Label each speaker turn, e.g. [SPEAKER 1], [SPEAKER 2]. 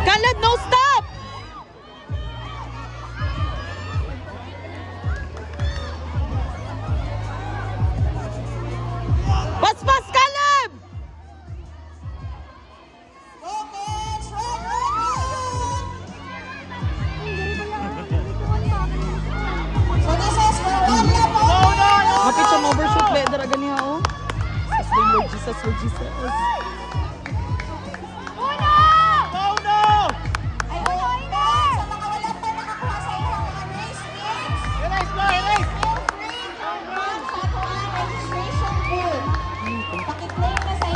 [SPEAKER 1] Kalad, no stop! Pas, Caleb! Kapit siya overshoot, Bedra, ganiha, oh. Lord Jesus, Lord Jesus.
[SPEAKER 2] Pakiklaim na sa